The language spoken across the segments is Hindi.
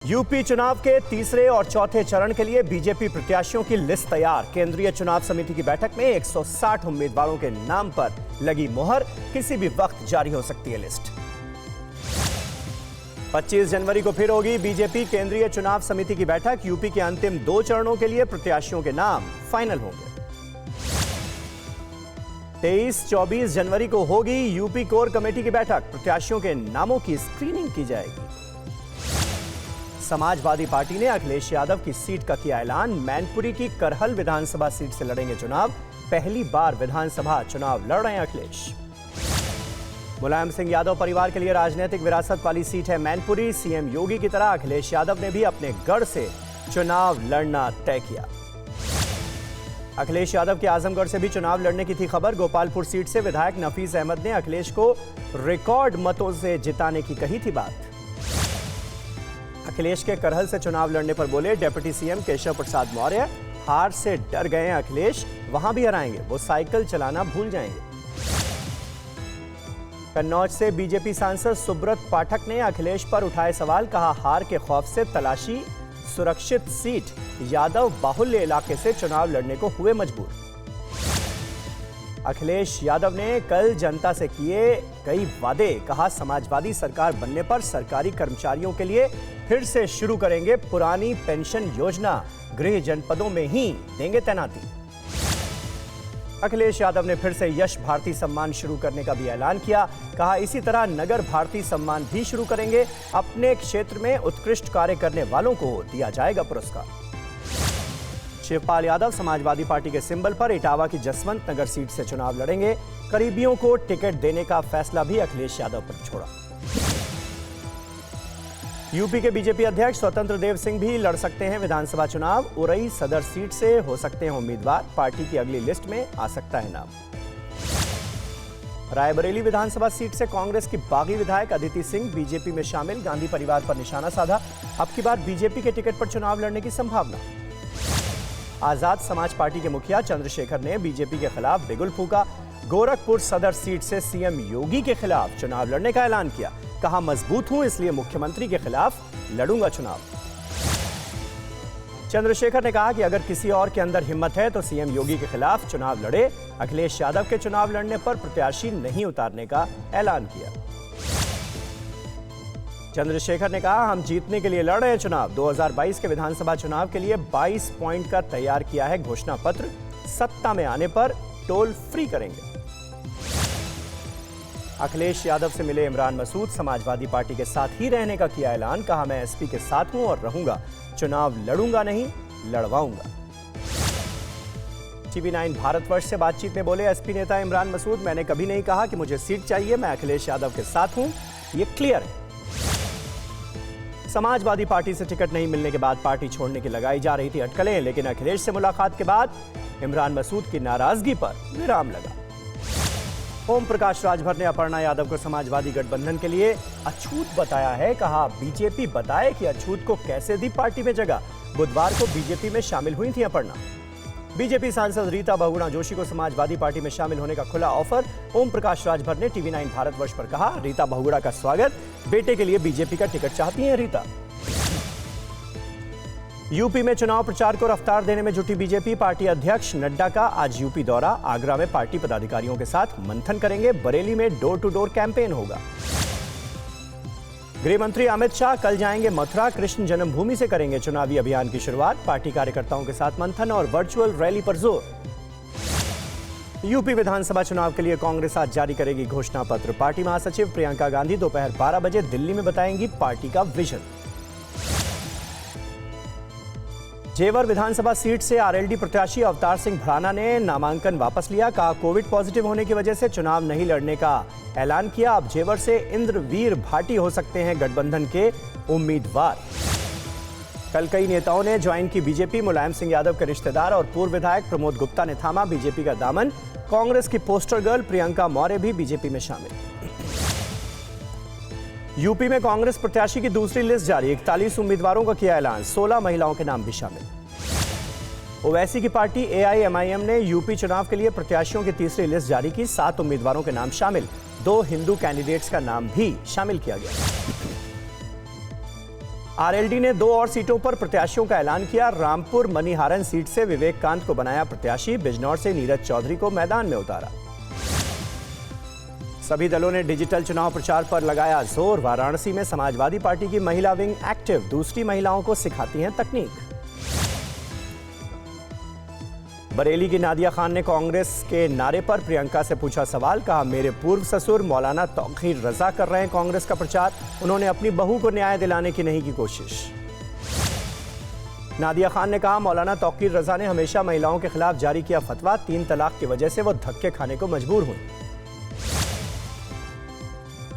यूपी चुनाव के तीसरे और चौथे चरण के लिए बीजेपी प्रत्याशियों की लिस्ट तैयार। केंद्रीय चुनाव समिति की बैठक में 160 उम्मीदवारों के नाम पर लगी मोहर। किसी भी वक्त जारी हो सकती है लिस्ट। 25 जनवरी को फिर होगी बीजेपी केंद्रीय चुनाव समिति की बैठक। यूपी के अंतिम 2 चरणों के लिए प्रत्याशियों के नाम फाइनल होंगे। 23-24 जनवरी को होगी यूपी कोर कमेटी की बैठक। प्रत्याशियों के नामों की स्क्रीनिंग की जाएगी। समाजवादी पार्टी ने अखिलेश यादव की सीट का किया ऐलान। मैनपुरी की करहल विधानसभा सीट से लड़ेंगे चुनाव। पहली बार विधानसभा चुनाव लड़ रहे हैं अखिलेश। मुलायम सिंह यादव परिवार के लिए राजनीतिक विरासत वाली सीट है मैनपुरी। सीएम योगी की तरह अखिलेश यादव ने भी अपने गढ़ से चुनाव लड़ना तय किया। अखिलेश यादव के आजमगढ़ से भी चुनाव लड़ने की थी खबर। गोपालपुर सीट से विधायक नफीस अहमद ने अखिलेश को रिकॉर्ड मतों से जिताने की कही थी बात। अखिलेश के करहल से चुनाव लड़ने पर बोले डिप्टी सीएम केशव प्रसाद मौर्य, हार से डर गए हैं अखिलेश, वहां भी हराएंगे, वो साइकिल चलाना भूल जाएंगे। कन्नौज से बीजेपी सांसद सुब्रत पाठक ने अखिलेश पर उठाए सवाल। कहा, हार के खौफ से तलाशी सुरक्षित सीट। यादव बाहुल्य इलाके से चुनाव लड़ने को हुए मजबूर। अखिलेश यादव ने कल जनता से किए कई वादे। कहा, समाजवादी सरकार बनने पर सरकारी कर्मचारियों के लिए फिर से शुरू करेंगे पुरानी पेंशन योजना। गृह जनपदों में ही देंगे तैनाती। अखिलेश यादव ने फिर से यश भारती सम्मान शुरू करने का भी ऐलान किया। कहा, इसी तरह नगर भारती सम्मान भी शुरू करेंगे। अपने क्षेत्र में उत्कृष्ट कार्य करने वालों को दिया जाएगा पुरस्कार। शिवपाल यादव समाजवादी पार्टी के सिंबल पर इटावा की जसवंत नगर सीट से चुनाव लड़ेंगे। करीबियों को टिकट देने का फैसला भी अखिलेश यादव पर छोड़ा। यूपी के बीजेपी अध्यक्ष स्वतंत्र देव सिंह भी लड़ सकते हैं विधानसभा चुनाव। उरई सदर सीट से हो सकते हैं उम्मीदवार। पार्टी की अगली लिस्ट में आ सकता है नाम। रायबरेली विधानसभा सीट से कांग्रेस की बागी विधायक अदिति सिंह बीजेपी में शामिल। गांधी परिवार पर निशाना साधा। अब की बार बीजेपी के टिकट पर चुनाव लड़ने की संभावना। आजाद समाज पार्टी के मुखिया चंद्रशेखर ने बीजेपी के खिलाफ बिगुल फूंका। गोरखपुर सदर सीट से सीएम योगी के खिलाफ चुनाव लड़ने का ऐलान किया। कहा, मजबूत हूं इसलिए मुख्यमंत्री के खिलाफ लड़ूंगा चुनाव। चंद्रशेखर ने कहा कि अगर किसी और के अंदर हिम्मत है तो सीएम योगी के खिलाफ चुनाव लड़े। अखिलेश यादव के चुनाव लड़ने पर प्रत्याशी नहीं उतारने का ऐलान किया। चंद्रशेखर ने कहा, हम जीतने के लिए लड़ रहे हैं चुनाव। 2022 के विधानसभा चुनाव के लिए 22 पॉइंट का तैयार किया है घोषणा पत्र। सत्ता में आने पर टोल फ्री करेंगे। अखिलेश यादव से मिले इमरान मसूद। समाजवादी पार्टी के साथ ही रहने का किया ऐलान। कहा, मैं एसपी के साथ हूं और रहूंगा। चुनाव लड़ूंगा नहीं, लड़वाऊंगा। टीवी9 भारतवर्ष से बातचीत में बोले एसपी नेता इमरान मसूद, मैंने कभी नहीं कहा कि मुझे सीट चाहिए। मैं अखिलेश यादव के साथ हूं, ये क्लियर है। समाजवादी पार्टी से टिकट नहीं मिलने के बाद पार्टी छोड़ने की लगाई जा रही थी अटकलें, लेकिन अखिलेश से मुलाकात के बाद इमरान मसूद की नाराजगी पर विराम लगा। ओम प्रकाश राजभर ने अपर्णा यादव को समाजवादी गठबंधन के लिए अछूत बताया है। कहा, बीजेपी बताए कि अछूत को कैसे दी पार्टी में जगह। बुधवार को बीजेपी में शामिल हुई थी अपर्णा। बीजेपी सांसद रीता बहुगुणा जोशी को समाजवादी पार्टी में शामिल होने का खुला ऑफर। ओम प्रकाश राजभर ने टीवी9 भारतवर्ष पर कहा, रीता बहुगुणा का स्वागत। बेटे के लिए बीजेपी का टिकट चाहती हैं रीता। यूपी में चुनाव प्रचार को रफ्तार देने में जुटी बीजेपी। पार्टी अध्यक्ष नड्डा का आज यूपी दौरा। आगरा में पार्टी पदाधिकारियों के साथ मंथन करेंगे। बरेली में डोर टू डोर कैंपेन होगा। गृह मंत्री अमित शाह कल जाएंगे मथुरा। कृष्ण जन्मभूमि से करेंगे चुनावी अभियान की शुरुआत। पार्टी कार्यकर्ताओं के साथ मंथन और वर्चुअल रैली पर जोर। यूपी विधानसभा चुनाव के लिए कांग्रेस आज जारी करेगी घोषणा पत्र। पार्टी महासचिव प्रियंका गांधी दोपहर 12 बजे दिल्ली में बताएंगी पार्टी का विजन। जेवर विधानसभा सीट से आरएलडी प्रत्याशी अवतार सिंह भड़ाना ने नामांकन वापस लिया। कहा, कोविड पॉजिटिव होने की वजह से चुनाव नहीं लड़ने का ऐलान किया। अब जेवर से इंद्रवीर भाटी हो सकते हैं गठबंधन के उम्मीदवार। कल कई नेताओं ने ज्वाइन की बीजेपी। मुलायम सिंह यादव के रिश्तेदार और पूर्व विधायक प्रमोद गुप्ता ने थामा बीजेपी का दामन। कांग्रेस की पोस्टर गर्ल प्रियंका मौर्य भी बीजेपी में शामिल। यूपी में कांग्रेस प्रत्याशी की दूसरी लिस्ट जारी। 41 उम्मीदवारों का किया ऐलान। 16 महिलाओं के नाम भी शामिल। ओवैसी की पार्टी एआईएमआईएम ने यूपी चुनाव के लिए प्रत्याशियों की तीसरी लिस्ट जारी की। 7 उम्मीदवारों के नाम शामिल। 2 हिंदू कैंडिडेट्स का नाम भी शामिल किया गया। आरएलडी ने 2 और सीटों पर प्रत्याशियों का ऐलान किया। रामपुर मनीहारन सीट से विवेक कांत को बनाया प्रत्याशी, बिजनौर से नीरज चौधरी को मैदान में उतारा। सभी दलों ने डिजिटल चुनाव प्रचार पर लगाया जोर। वाराणसी में समाजवादी पार्टी की महिला विंग एक्टिव, दूसरी महिलाओं को सिखाती हैं तकनीक। बरेली की नादिया खान ने कांग्रेस के नारे पर प्रियंका से पूछा सवाल, कहा मेरे पूर्व ससुर मौलाना तौकीर रजा कर रहे हैं कांग्रेस का प्रचार, उन्होंने अपनी बहू को न्याय दिलाने की नहीं की कोशिश। नादिया खान ने कहा मौलाना तौकीर रजा ने हमेशा महिलाओं के खिलाफ जारी किया फतवा, 3 तलाक की वजह से वो धक्के खाने को मजबूर हुई।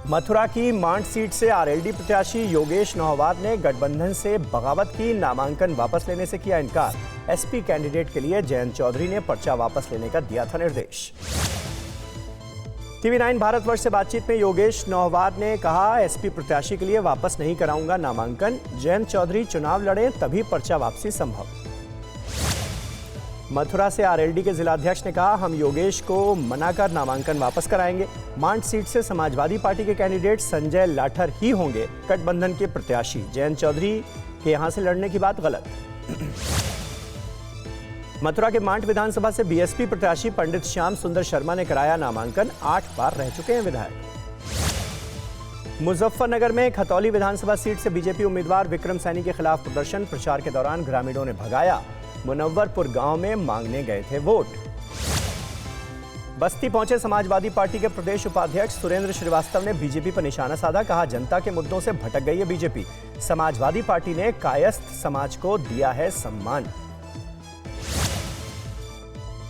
मथुरा की मांड सीट से आरएलडी प्रत्याशी योगेश नौहवार ने गठबंधन से बगावत की, नामांकन वापस लेने से किया इनकार। एसपी कैंडिडेट के लिए जयंत चौधरी ने पर्चा वापस लेने का दिया था निर्देश। TV9 भारतवर्ष से बातचीत में योगेश नौहवार ने कहा एसपी प्रत्याशी के लिए वापस नहीं कराऊंगा नामांकन, जयंत चौधरी चुनाव लड़े तभी पर्चा वापसी संभव। मथुरा से आरएलडी के जिलाध्यक्ष ने कहा हम योगेश को मनाकर नामांकन वापस कराएंगे। मांड सीट से समाजवादी पार्टी के कैंडिडेट संजय लाठर ही होंगे गठबंधन के प्रत्याशी, जयंत चौधरी के यहां से लड़ने की बात गलत। मथुरा के मांड विधानसभा से बीएसपी प्रत्याशी पंडित श्याम सुंदर शर्मा ने कराया नामांकन, 8 बार रह चुके हैं विधायक। मुजफ्फरनगर में खतौली विधानसभा सीट से बीजेपी उम्मीदवार विक्रम सैनी के खिलाफ प्रदर्शन, प्रचार के दौरान ग्रामीणों ने भगाया। मुनव्वरपुर गांव में मांगने गए थे वोट। बस्ती पहुंचे समाजवादी पार्टी के प्रदेश उपाध्यक्ष सुरेंद्र श्रीवास्तव ने बीजेपी पर निशाना साधा, कहा जनता के मुद्दों से भटक गई है बीजेपी, समाजवादी पार्टी ने कायस्थ समाज को दिया है सम्मान।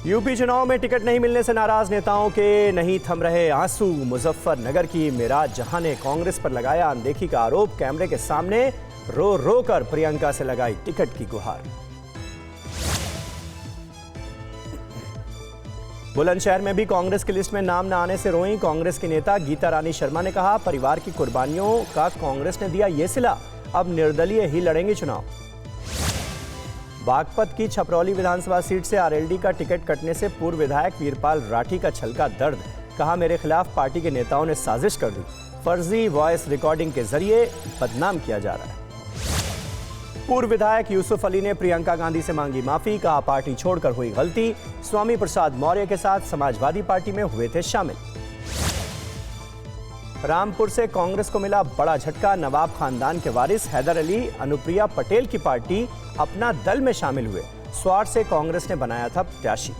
यूपी चुनाव में टिकट नहीं मिलने से नाराज नेताओं के नहीं थम रहे आंसू। मुजफ्फरनगर की मिराज जहां ने कांग्रेस पर लगाया अनदेखी का आरोप, कैमरे के सामने रो रो कर प्रियंका से लगाई टिकट की गुहार। बुलंदशहर में भी कांग्रेस की लिस्ट में नाम न आने से रोईं कांग्रेस की नेता गीता रानी शर्मा ने कहा परिवार की कुर्बानियों का कांग्रेस ने दिया ये सिला, अब निर्दलीय ही लड़ेंगे चुनाव। बागपत की छपरौली विधानसभा सीट से आरएलडी का टिकट कटने से पूर्व विधायक वीरपाल राठी का छलका दर्द, कहा मेरे खिलाफ पार्टी के नेताओं ने साजिश कर दी, फर्जी वॉइस रिकॉर्डिंग के जरिए बदनाम किया जा रहा है। पूर्व विधायक यूसुफ अली ने प्रियंका गांधी से मांगी माफी, कहा पार्टी छोड़कर हुई गलती, स्वामी प्रसाद मौर्य के साथ समाजवादी पार्टी में हुए थे शामिल। रामपुर से कांग्रेस को मिला बड़ा झटका, नवाब खानदान के वारिस हैदर अली अनुप्रिया पटेल की पार्टी अपना दल में शामिल हुए, स्वार से कांग्रेस ने बनाया था प्रत्याशी।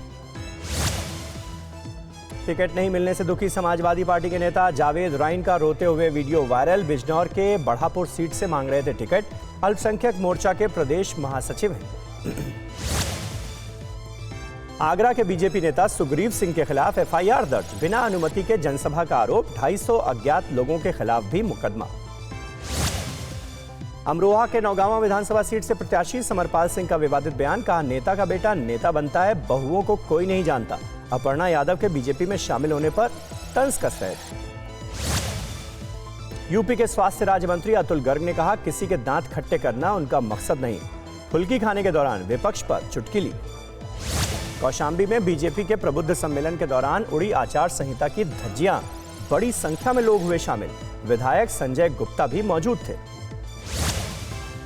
टिकट नहीं मिलने से दुखी समाजवादी पार्टी के नेता जावेद राइन का रोते हुए वीडियो वायरल, बिजनौर के बढ़ापुर सीट से मांग रहे थे टिकट, अल्पसंख्यक मोर्चा के प्रदेश महासचिव हैं। आगरा के बीजेपी नेता सुग्रीव सिंह के खिलाफ एफआईआर दर्ज, बिना अनुमति के जनसभा का आरोप, 250 अज्ञात लोगों के खिलाफ भी मुकदमा। अमरोहा के नौगांवा विधानसभा सीट से प्रत्याशी समरपाल सिंह का विवादित बयान, कहा नेता का बेटा नेता बनता है, बहुओं को कोई नहीं जानता। अपर्णा यादव के बीजेपी में शामिल होने पर तंज कस रहे थे। यूपी के स्वास्थ्य राज्य मंत्री अतुल गर्ग ने कहा किसी के दांत खट्टे करना उनका मकसद नहीं, फुल्की खाने के दौरान विपक्ष पर चुटकी ली। कौशाम्बी में बीजेपी के प्रबुद्ध सम्मेलन के दौरान उड़ी आचार संहिता की धज्जियां, बड़ी संख्या में लोग हुए शामिल, विधायक संजय गुप्ता भी मौजूद थे।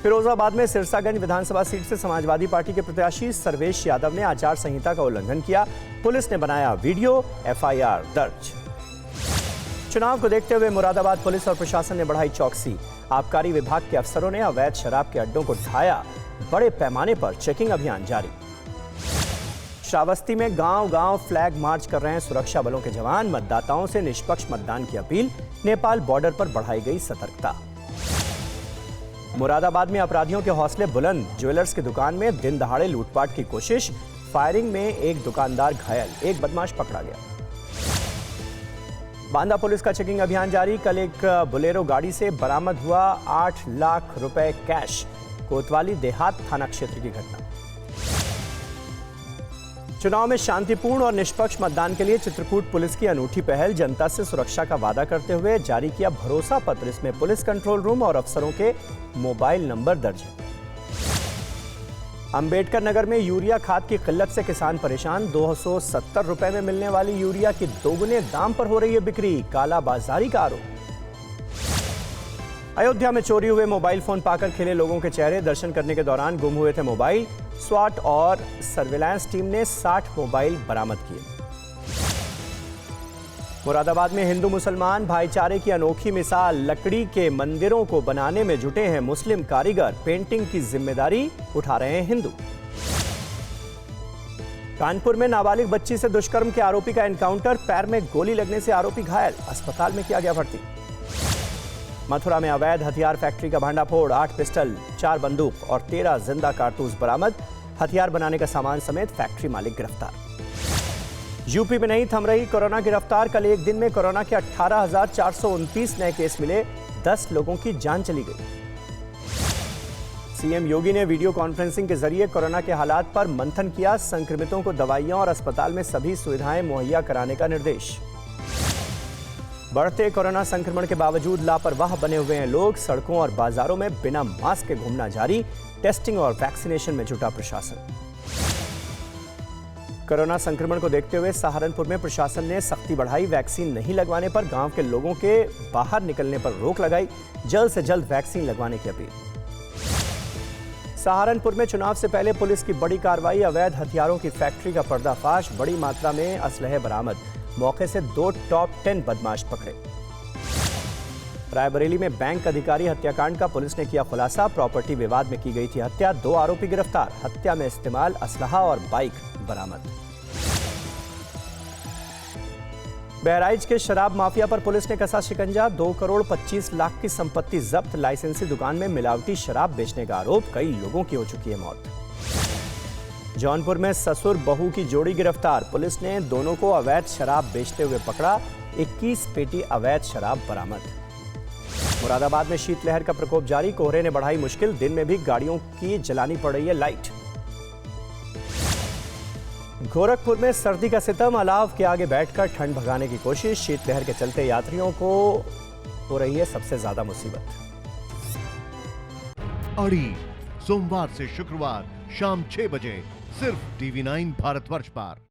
फिरोजाबाद में सिरसागंज विधानसभा सीट से समाजवादी पार्टी के प्रत्याशी सर्वेश यादव ने आचार संहिता का उल्लंघन किया, पुलिस ने बनाया वीडियो, एफआईआर दर्ज। चुनाव को देखते हुए मुरादाबाद पुलिस और प्रशासन ने बढ़ाई चौकसी, आबकारी विभाग के अफसरों ने अवैध शराब के अड्डों को ढाया, बड़े पैमाने पर चेकिंग अभियान जारी। श्रावस्ती में गांव-गांव फ्लैग मार्च कर रहे हैं सुरक्षा बलों के जवान, मतदाताओं से निष्पक्ष मतदान की अपील, नेपाल बॉर्डर पर बढ़ाई गई सतर्कता। मुरादाबाद में अपराधियों के हौसले बुलंद, ज्वेलर्स की दुकान में दिन दहाड़े लूटपाट की कोशिश, फायरिंग में एक दुकानदार घायल, एक बदमाश पकड़ा गया। बांदा पुलिस का चेकिंग अभियान जारी, कल एक बोलेरो गाड़ी से बरामद हुआ 8 लाख रुपए कैश, कोतवाली देहात थाना क्षेत्र की घटना। चुनाव में शांतिपूर्ण और निष्पक्ष मतदान के लिए चित्रकूट पुलिस की अनूठी पहल, जनता से सुरक्षा का वादा करते हुए जारी किया भरोसा पत्र, इसमें पुलिस कंट्रोल रूम और अफसरों के मोबाइल नंबर दर्ज है। अंबेडकर नगर में यूरिया खाद की किल्लत से किसान परेशान, 270 रुपए में मिलने वाली यूरिया की दोगुने दाम पर हो रही है बिक्री, कालाबाजारी का आरोप। अयोध्या में चोरी हुए मोबाइल फोन पाकर खिले लोगों के चेहरे। दर्शन करने के दौरान गुम हुए थे मोबाइल। स्वाट और सर्विलांस टीम ने 60 मोबाइल बरामद किए। मुरादाबाद में हिंदू मुसलमान भाईचारे की अनोखी मिसाल। लकड़ी के मंदिरों को बनाने में जुटे हैं मुस्लिम कारीगर। पेंटिंग की जिम्मेदारी उठा रहे हैं हिंदू। कानपुर में नाबालिग बच्ची से दुष्कर्म के आरोपी का एनकाउंटर। पैर में गोली लगने से आरोपी घायल, अस्पताल में किया गया भर्ती। मथुरा में अवैध हथियार फैक्ट्री का भांडाफोड़। 8 पिस्टल, 4 बंदूक और 13 जिंदा कारतूस बरामद। हथियार बनाने का सामान समेत फैक्ट्री मालिक गिरफ्तार। यूपी में नहीं थम रही कोरोना की रफ्तार। कल एक दिन में कोरोना के 18,429 नए केस मिले। 10 लोगों की जान चली गई। सीएम योगी ने वीडियो कॉन्फ्रेंसिंग के जरिए कोरोना के हालात पर मंथन किया। संक्रमितों को दवाइयां और अस्पताल में सभी सुविधाएं मुहैया कराने का निर्देश। बढ़ते कोरोना संक्रमण के बावजूद लापरवाह बने हुए हैं लोग। सड़कों और बाजारों में बिना मास्क के घूमना जारी। टेस्टिंग और वैक्सीनेशन में जुटा प्रशासन। कोरोना संक्रमण को देखते हुए सहारनपुर में प्रशासन ने सख्ती बढ़ाई। वैक्सीन नहीं लगवाने पर गांव के लोगों के बाहर निकलने पर रोक लगाई। जल्द से जल्द वैक्सीन लगवाने की अपील। सहारनपुर में चुनाव से पहले पुलिस की बड़ी कार्रवाई। अवैध हथियारों की फैक्ट्री का पर्दाफाश। बड़ी मात्रा में असलहे बरामद। मौके से 2 टॉप 10 बदमाश पकड़े। रायबरेली में बैंक अधिकारी हत्याकांड का पुलिस ने किया खुलासा। प्रॉपर्टी विवाद में की गई थी हत्या। 2 आरोपी गिरफ्तार। हत्या में इस्तेमाल असलहा और बाइक बरामद। बहराइच के शराब माफिया पर पुलिस ने कसा शिकंजा। 2 करोड़ 25 लाख की संपत्ति जब्त। लाइसेंसी दुकान में मिलावटी शराब बेचने का आरोप। कई लोगों की हो चुकी है मौत। जौनपुर में ससुर बहू की जोड़ी गिरफ्तार। पुलिस ने दोनों को अवैध शराब बेचते हुए पकड़ा। 21 पेटी अवैध शराब बरामद। मुरादाबाद में शीतलहर का प्रकोप जारी। कोहरे ने बढ़ाई मुश्किल। दिन में भी गाड़ियों की जलानी पड़ रही है लाइट। गोरखपुर में सर्दी का सितम। अलाव के आगे बैठकर ठंड भगाने की कोशिश। शीतलहर के चलते यात्रियों को हो रही है सबसे ज्यादा मुसीबत। अड़ी सोमवार से शुक्रवार शाम 6 बजे सिर्फ TV9 भारतवर्ष पर।